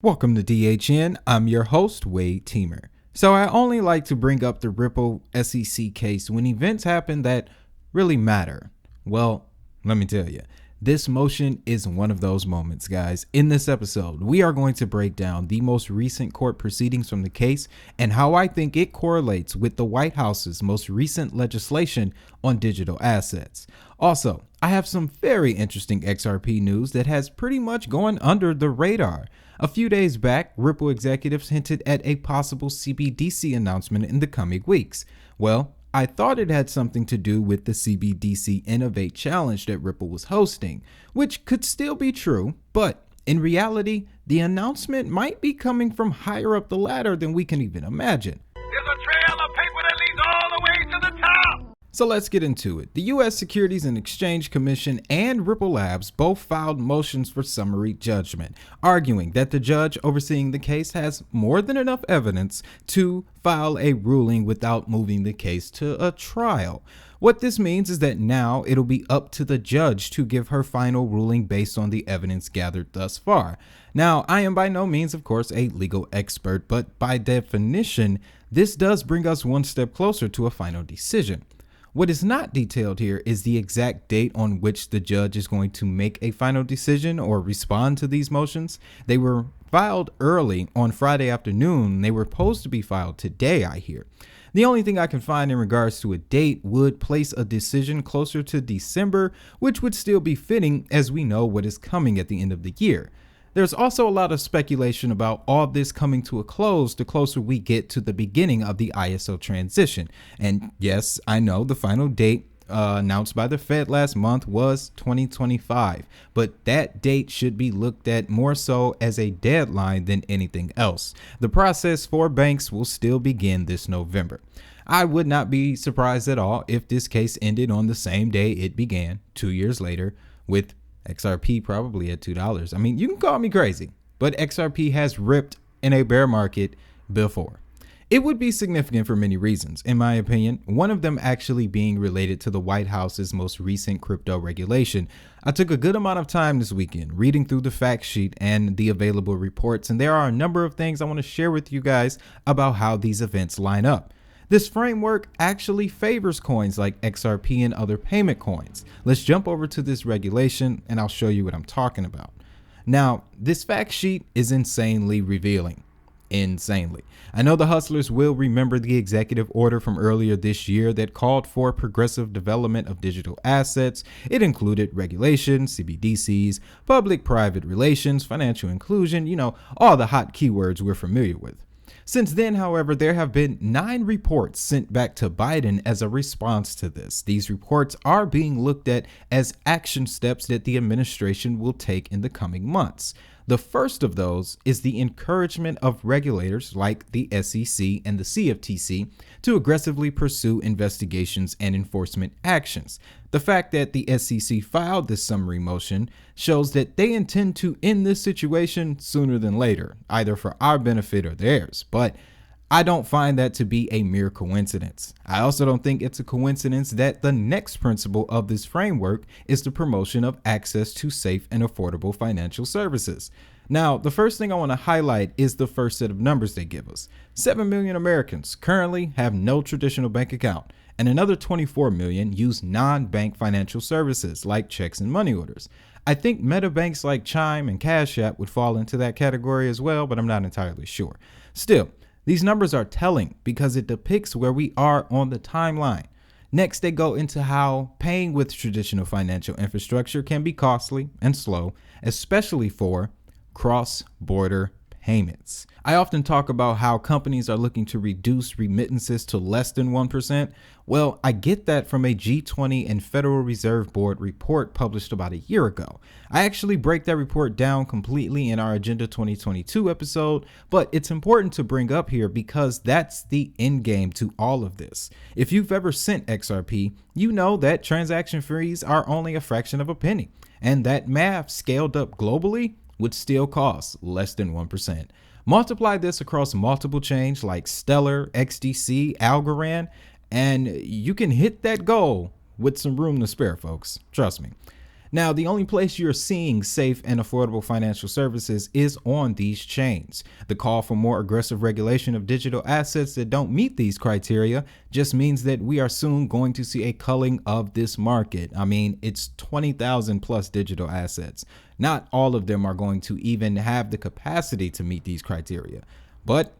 Welcome to DHN. I'm your host, Wade Teamer. So I only like to bring up the Ripple SEC case when events happen that really matter. Well, let me tell you, this motion is one of those moments, guys. In this episode, we are going to break down the most recent court proceedings from the case and how I think it correlates with the White House's most recent legislation on digital assets. Also, I have some very interesting XRP news that has pretty much gone under the radar. A few days back, Ripple executives hinted at a possible CBDC announcement in the coming weeks. Well, I thought it had something to do with the CBDC Innovate Challenge that Ripple was hosting, which could still be true, but in reality, the announcement might be coming from higher up the ladder than we can even imagine. There's a trail of paper that leads all the way to the top. So let's get into it. The U.S. Securities and Exchange Commission and Ripple Labs both filed motions for summary judgment, arguing that the judge overseeing the case has more than enough evidence to file a ruling without moving the case to a trial. What this means is that now it'll be up to the judge to give her final ruling based on the evidence gathered thus far. Now, I am by no means, of course, a legal expert, but by definition, this does bring us one step closer to a final decision. What is not detailed here is the exact date on which the judge is going to make a final decision or respond to these motions. They were filed early on Friday afternoon. They were supposed to be filed today, I hear. The only thing I can find in regards to a date would place a decision closer to December, which would still be fitting as we know what is coming at the end of the year. There's also a lot of speculation about all this coming to a close the closer we get to the beginning of the ISO transition. And yes, I know the final date announced by the Fed last month was 2025, but that date should be looked at more so as a deadline than anything else. The process for banks will still begin this November. I would not be surprised at all if this case ended on the same day it began, 2 years later, with XRP probably at $2. I mean, you can call me crazy, but XRP has ripped in a bear market before. It would be significant for many reasons, in my opinion, one of them actually being related to the White House's most recent crypto regulation. I took a good amount of time this weekend reading through the fact sheet and the available reports, and there are a number of things I want to share with you guys about how these events line up. This framework actually favors coins like XRP and other payment coins. Let's jump over to this regulation and I'll show you what I'm talking about. Now, this fact sheet is insanely revealing. Insanely. I know the hustlers will remember the executive order from earlier this year that called for progressive development of digital assets. It included regulation, CBDCs, public-private relations, financial inclusion, all the hot keywords we're familiar with. Since then, however, there have been 9 reports sent back to Biden as a response to this. These reports are being looked at as action steps that the administration will take in the coming months. The first of those is the encouragement of regulators like the SEC and the CFTC to aggressively pursue investigations and enforcement actions. The fact that the SEC filed this summary motion shows that they intend to end this situation sooner than later, either for our benefit or theirs. But I don't find that to be a mere coincidence. I also don't think it's a coincidence that the next principle of this framework is the promotion of access to safe and affordable financial services. Now, the first thing I want to highlight is the first set of numbers they give us. 7 million Americans currently have no traditional bank account, and another 24 million use non-bank financial services like checks and money orders. I think meta banks like Chime and Cash App would fall into that category as well, but I'm not entirely sure. Still, these numbers are telling because it depicts where we are on the timeline. Next, they go into how paying with traditional financial infrastructure can be costly and slow, especially for cross-border payments. I often talk about how companies are looking to reduce remittances to less than 1%. Well, I get that from a G20 and Federal Reserve Board report published about a year ago. I actually break that report down completely in our Agenda 2022 episode, but it's important to bring up here because that's the end game to all of this. If you've ever sent XRP, you know that transaction fees are only a fraction of a penny, and that math scaled up globally would still cost less than 1%. Multiply this across multiple chains like Stellar, XDC, Algorand, and you can hit that goal with some room to spare, folks. Trust me. Now, the only place you're seeing safe and affordable financial services is on these chains. The call for more aggressive regulation of digital assets that don't meet these criteria just means that we are soon going to see a culling of this market. I mean, it's 20,000 plus digital assets. Not all of them are going to even have the capacity to meet these criteria, but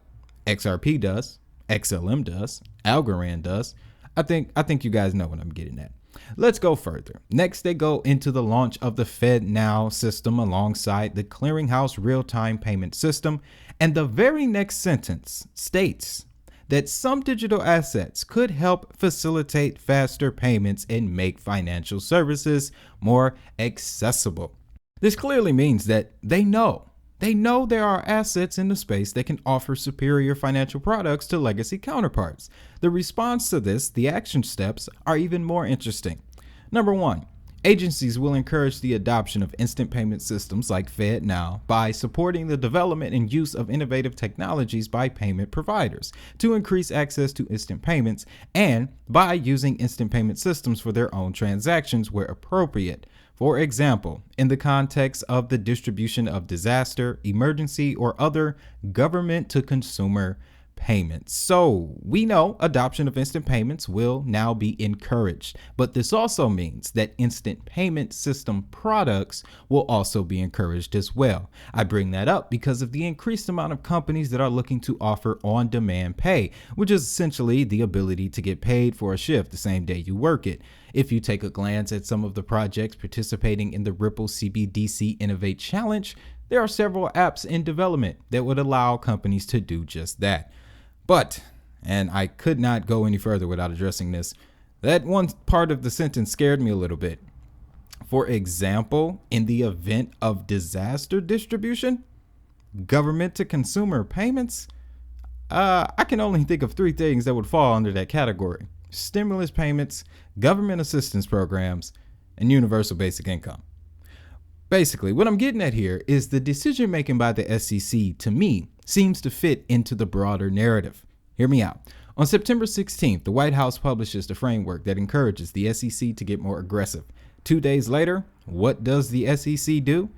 XRP does, XLM does, Algorand does. I think you guys know what I'm getting at. Let's go further. Next, they go into the launch of the FedNow system alongside the clearinghouse real-time payment system. And the very next sentence states that some digital assets could help facilitate faster payments and make financial services more accessible. This clearly means that they know there are assets in the space that can offer superior financial products to legacy counterparts. The response to this, the action steps, are even more interesting. Number one, agencies will encourage the adoption of instant payment systems like FedNow by supporting the development and use of innovative technologies by payment providers to increase access to instant payments, and by using instant payment systems for their own transactions where appropriate. For example, in the context of the distribution of disaster, emergency, or other government-to-consumer payments. So we know adoption of instant payments will now be encouraged, but this also means that instant payment system products will also be encouraged as well. I bring that up because of the increased amount of companies that are looking to offer on-demand pay, which is essentially the ability to get paid for a shift the same day you work it. If you take a glance at some of the projects participating in the Ripple CBDC Innovate Challenge, there are several apps in development that would allow companies to do just that. But, and I could not go any further without addressing this, that one part of the sentence scared me a little bit. For example, in the event of disaster distribution, government to consumer payments, I can only think of three things that would fall under that category: stimulus payments, government assistance programs, and universal basic income. Basically, what I'm getting at here is the decision making by the SEC, to me, seems to fit into the broader narrative. Hear me out. On September 16th, the White House publishes the framework that encourages the SEC to get more aggressive. 2 days later, what does the SEC do?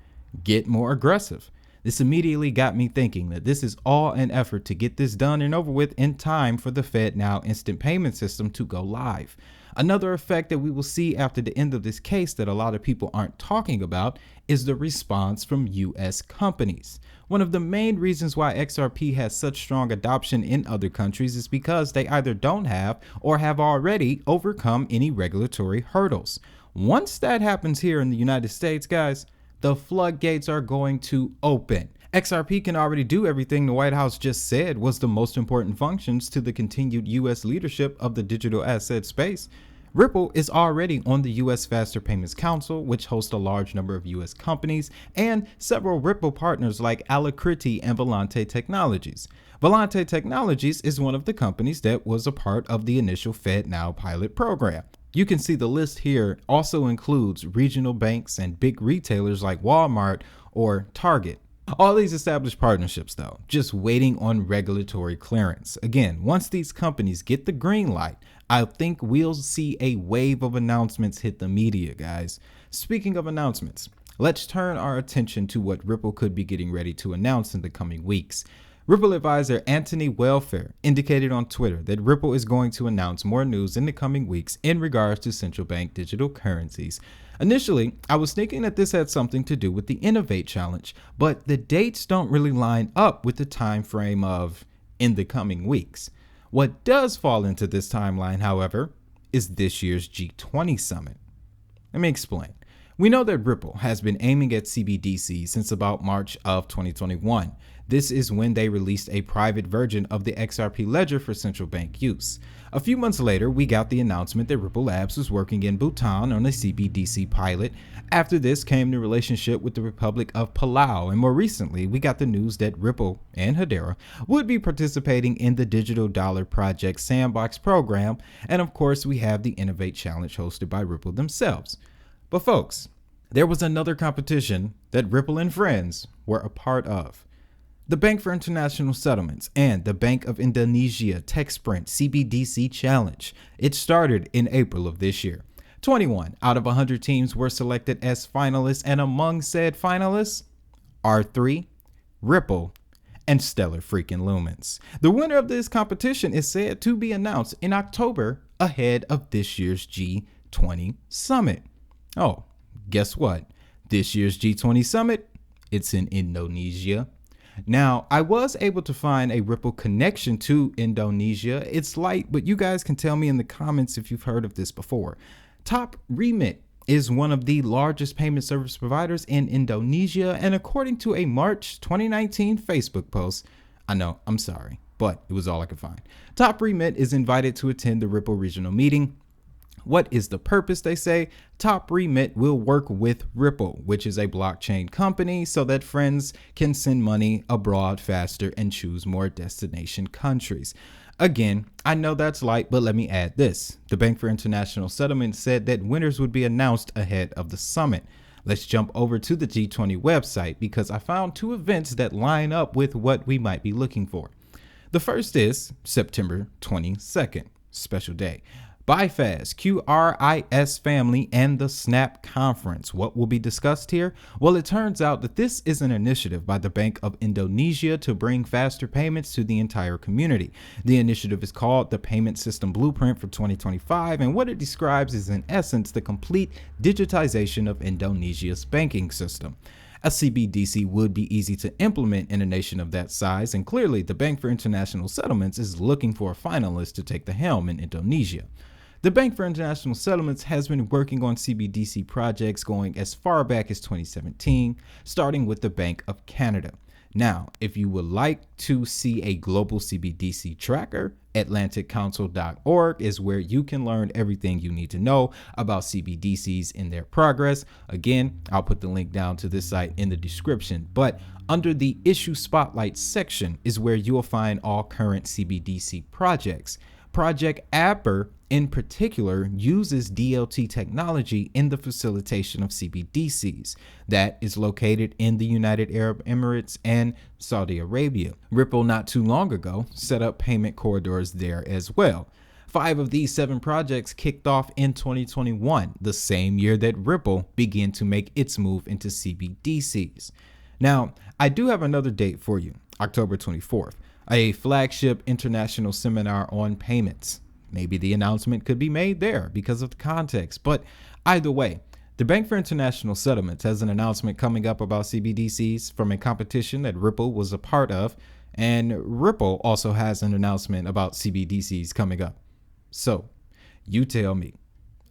Get more aggressive. This immediately got me thinking that this is all an effort to get this done and over with in time for the FedNow instant payment system to go live. Another effect that we will see after the end of this case that a lot of people aren't talking about is the response from US companies. One of the main reasons why XRP has such strong adoption in other countries is because they either don't have or have already overcome any regulatory hurdles. Once that happens here in the United States, guys, the floodgates are going to open. XRP can already do everything the White House just said was the most important functions to the continued U.S. leadership of the digital asset space. Ripple is already on the U.S. Faster Payments Council, which hosts a large number of U.S. companies, and several Ripple partners like Alacrity and Volante Technologies. Volante Technologies is one of the companies that was a part of the initial FedNow pilot program. You can see the list here also includes regional banks and big retailers like Walmart or Target. All these established partnerships, though, just waiting on regulatory clearance. Again, once these companies get the green light, I think we'll see a wave of announcements hit the media, guys. Speaking of announcements, let's turn our attention to what Ripple could be getting ready to announce in the coming weeks. Ripple advisor Anthony Welfare indicated on Twitter that Ripple is going to announce more news in the coming weeks in regards to central bank digital currencies. Initially, I was thinking that this had something to do with the Innovate Challenge, but the dates don't really line up with the time frame of in the coming weeks. What does fall into this timeline, however, is this year's G20 summit. Let me explain. We know that Ripple has been aiming at CBDC since about March of 2021. This is when they released a private version of the XRP ledger for central bank use. A few months later, we got the announcement that Ripple Labs was working in Bhutan on a CBDC pilot. After this came the relationship with the Republic of Palau, and more recently, we got the news that Ripple and Hedera would be participating in the Digital Dollar Project Sandbox program, and of course, we have the Innovate Challenge hosted by Ripple themselves. But folks, there was another competition that Ripple and friends were a part of. The Bank for International Settlements and the Bank of Indonesia Tech Sprint CBDC Challenge. It started in April of this year. 21 out of 100 teams were selected as finalists, and among said finalists, R3, Ripple, and Stellar freaking Lumens. The winner of this competition is said to be announced in October ahead of this year's G20 summit. Oh, guess what? This year's G20 summit, it's in Indonesia. Now, I was able to find a Ripple connection to Indonesia. It's light, but you guys can tell me in the comments if you've heard of this before. Top Remit is one of the largest payment service providers in Indonesia, and according to a March 2019 Facebook post, I know, I'm sorry, but it was all I could find. Top Remit is invited to attend the Ripple regional meeting. What is the purpose, they say? Top Remit will work with Ripple, which is a blockchain company, so that friends can send money abroad faster and choose more destination countries. Again, I know that's light, but let me add this. The Bank for International Settlements said that winners would be announced ahead of the summit. Let's jump over to the G20 website because I found two events that line up with what we might be looking for. The first is September 22nd, special day. BIFAS, QRIS family, and the SNAP conference. What will be discussed here? Well, it turns out that this is an initiative by the Bank of Indonesia to bring faster payments to the entire community. The initiative is called the Payment System Blueprint for 2025, and what it describes is in essence the complete digitization of Indonesia's banking system. A CBDC would be easy to implement in a nation of that size, and clearly the Bank for International Settlements is looking for a finalist to take the helm in Indonesia. The Bank for International Settlements has been working on CBDC projects going as far back as 2017, starting with the Bank of Canada. Now, if you would like to see a global CBDC tracker, AtlanticCouncil.org is where you can learn everything you need to know about CBDCs in their progress. Again, I'll put the link down to this site in the description, but under the issue spotlight section is where you'll find all current CBDC projects. Project Apper in particular uses DLT technology in the facilitation of CBDCs that is located in the United Arab Emirates and Saudi Arabia. Ripple not too long ago set up payment corridors there as well. 5 of these 7 projects kicked off in 2021, the same year that Ripple began to make its move into CBDCs. Now, I do have another date for you, October 24th. A flagship international seminar on payments. Maybe the announcement could be made there because of the context, but either way, the Bank for International Settlements has an announcement coming up about CBDCs from a competition that Ripple was a part of, and Ripple also has an announcement about CBDCs coming up. So, you tell me.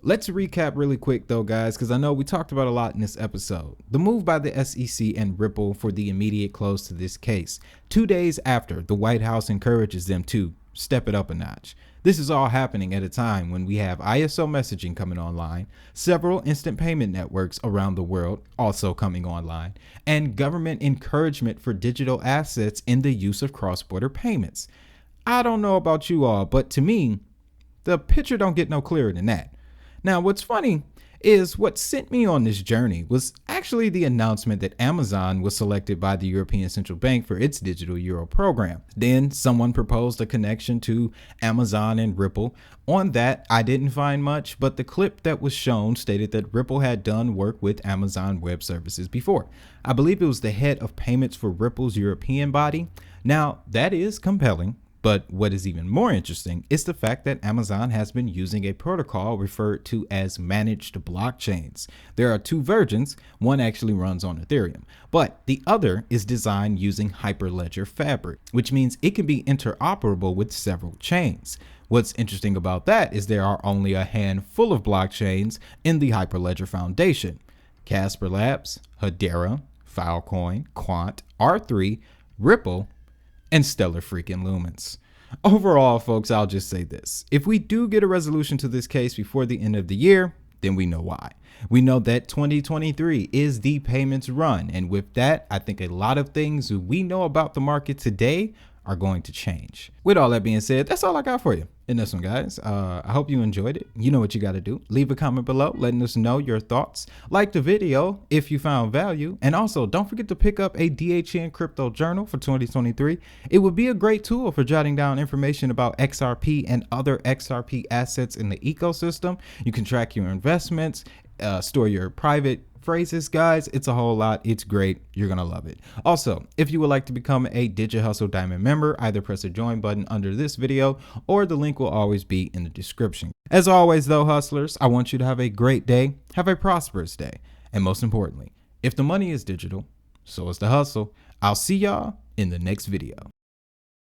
Let's recap really quick though, guys, because I know we talked about a lot in this episode. The move by the SEC and Ripple for the immediate close to this case, 2 days after the White House encourages them to step it up a notch. This is all happening at a time when we have ISO messaging coming online, several instant payment networks around the world also coming online, and government encouragement for digital assets in the use of cross-border payments. I don't know about you all, but to me, the picture don't get no clearer than that. Now, what's funny is what sent me on this journey was actually the announcement that Amazon was selected by the European Central Bank for its digital euro program. Then someone proposed a connection to Amazon and Ripple. On that, I didn't find much, but the clip that was shown stated that Ripple had done work with Amazon Web Services before. I believe it was the head of payments for Ripple's European body. Now, that is compelling. But what is even more interesting is the fact that Amazon has been using a protocol referred to as managed blockchains. There are 2 versions. One actually runs on Ethereum, but the other is designed using Hyperledger Fabric, which means it can be interoperable with several chains. What's interesting about that is there are only a handful of blockchains in the Hyperledger Foundation: Casper Labs, Hedera, Filecoin, Quant, R3, Ripple, and Stellar freaking Lumens. Overall, folks, I'll just say this. If we do get a resolution to this case before the end of the year, then we know why. We know that 2023 is the payments run. And with that, I think a lot of things we know about the market today are going to change. With all that being said, that's all I got for you. in this one, guys. I hope you enjoyed it. You know what you got to do. Leave a comment below letting us know your thoughts. Like the video if you found value. And also, don't forget to pick up a DHN Crypto Journal for 2023. It would be a great tool for jotting down information about XRP and other XRP assets in the ecosystem. You can track your investments, store your private phrases, guys. It's a whole lot. It's great. You're gonna love it. Also, if you would like to become a DigiHustle Diamond member, either press the join button under this video or the link will always be in the description. As always though, hustlers, I want you to have a great day, have a prosperous day, and most importantly, if the money is digital, so is the hustle. I'll see y'all in the next video.